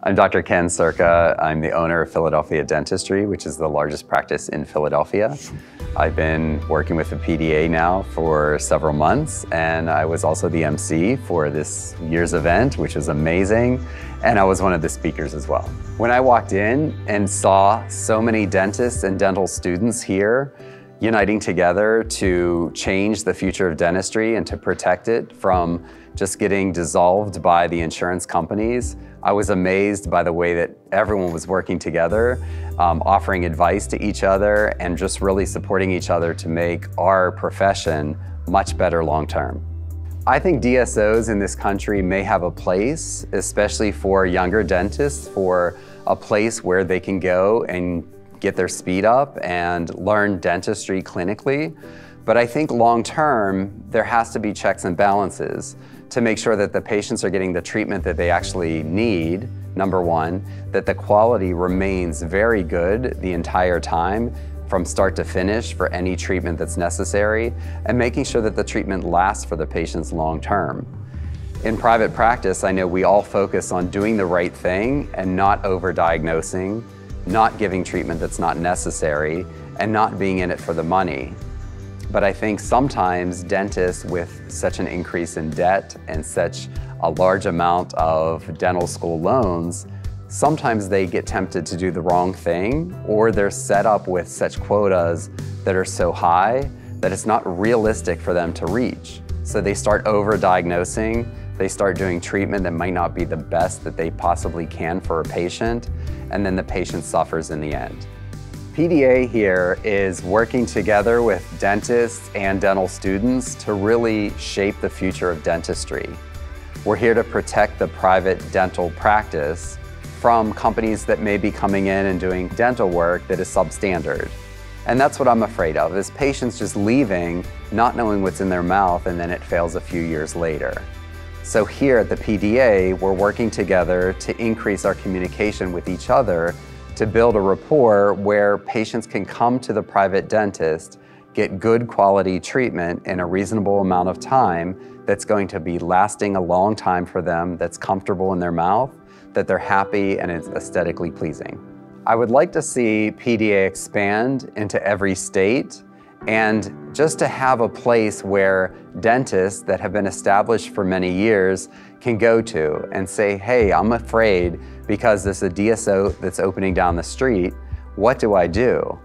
I'm Dr. Ken Cirka. I'm the owner of Philadelphia Dentistry, which is the largest practice in Philadelphia. I've been working with the PDA now for several months, and I was also the MC for this year's event, which was amazing, and I was one of the speakers as well. When I walked in and saw so many dentists and dental students here uniting together to change the future of dentistry and to protect it from just getting dissolved by the insurance companies, I was amazed by the way that everyone was working together, offering advice to each other and just really supporting each other to make our profession much better long term. I think DSOs in this country may have a place, especially for younger dentists, for a place where they can go and get their speed up and learn dentistry clinically. But I think long term, there has to be checks and balances to make sure that the patients are getting the treatment that they actually need, number one, that the quality remains very good the entire time from start to finish for any treatment that's necessary, and making sure that the treatment lasts for the patients long term. In private practice, I know we all focus on doing the right thing and not over-diagnosing, not giving treatment that's not necessary, and not being in it for the money. But I think sometimes dentists with such an increase in debt and such a large amount of dental school loans, sometimes they get tempted to do the wrong thing, or they're set up with such quotas that are so high that it's not realistic for them to reach. So they start over-diagnosing, they start doing treatment that might not be the best that they possibly can for a patient, and then the patient suffers in the end. PDA here is working together with dentists and dental students to really shape the future of dentistry. We're here to protect the private dental practice from companies that may be coming in and doing dental work that is substandard. And that's what I'm afraid of, is patients just leaving, not knowing what's in their mouth, and then it fails a few years later. So here at the PDA, we're working together to increase our communication with each other to build a rapport where patients can come to the private dentist, get good quality treatment in a reasonable amount of time that's going to be lasting a long time for them, that's comfortable in their mouth, that they're happy and it's aesthetically pleasing. I would like to see PDA expand into every state, and just to have a place where dentists that have been established for many years can go to and say, hey, I'm afraid because there's a DSO that's opening down the street, what do I do?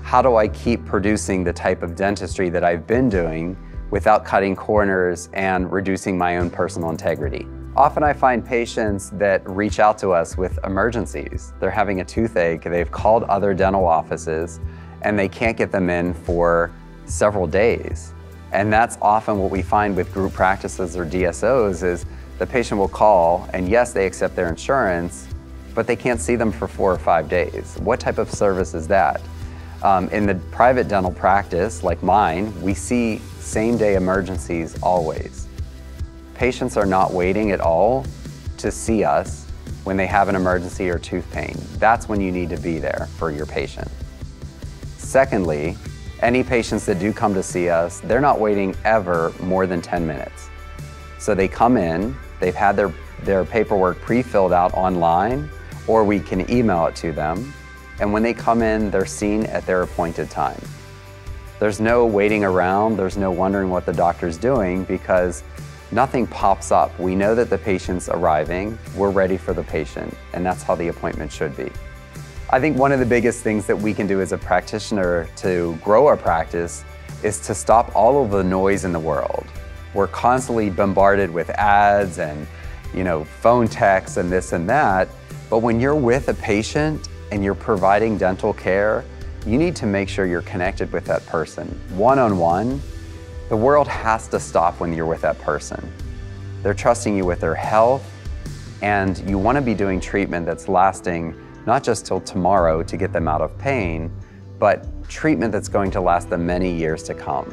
How do I keep producing the type of dentistry that I've been doing without cutting corners and reducing my own personal integrity? Often I find patients that reach out to us with emergencies. They're having a toothache, they've called other dental offices, and they can't get them in for several days. And that's often what we find with group practices or DSOs is the patient will call, and yes, they accept their insurance, but they can't see them for 4 or 5 days. What type of service is that? In the private dental practice, like mine, we see same-day emergencies always. Patients are not waiting at all to see us when they have an emergency or tooth pain. That's when you need to be there for your patient. Secondly, any patients that do come to see us, they're not waiting ever more than 10 minutes. So they come in, they've had their paperwork pre-filled out online, or we can email it to them. And when they come in, they're seen at their appointed time. There's no waiting around, there's no wondering what the doctor's doing because nothing pops up. We know that the patient's arriving, we're ready for the patient, and that's how the appointment should be. I think one of the biggest things that we can do as a practitioner to grow our practice is to stop all of the noise in the world. We're constantly bombarded with ads and phone texts and this and that, but when you're with a patient and you're providing dental care, you need to make sure you're connected with that person. One-on-one, the world has to stop when you're with that person. They're trusting you with their health, and you want to be doing treatment that's lasting not just till tomorrow to get them out of pain, but treatment that's going to last them many years to come.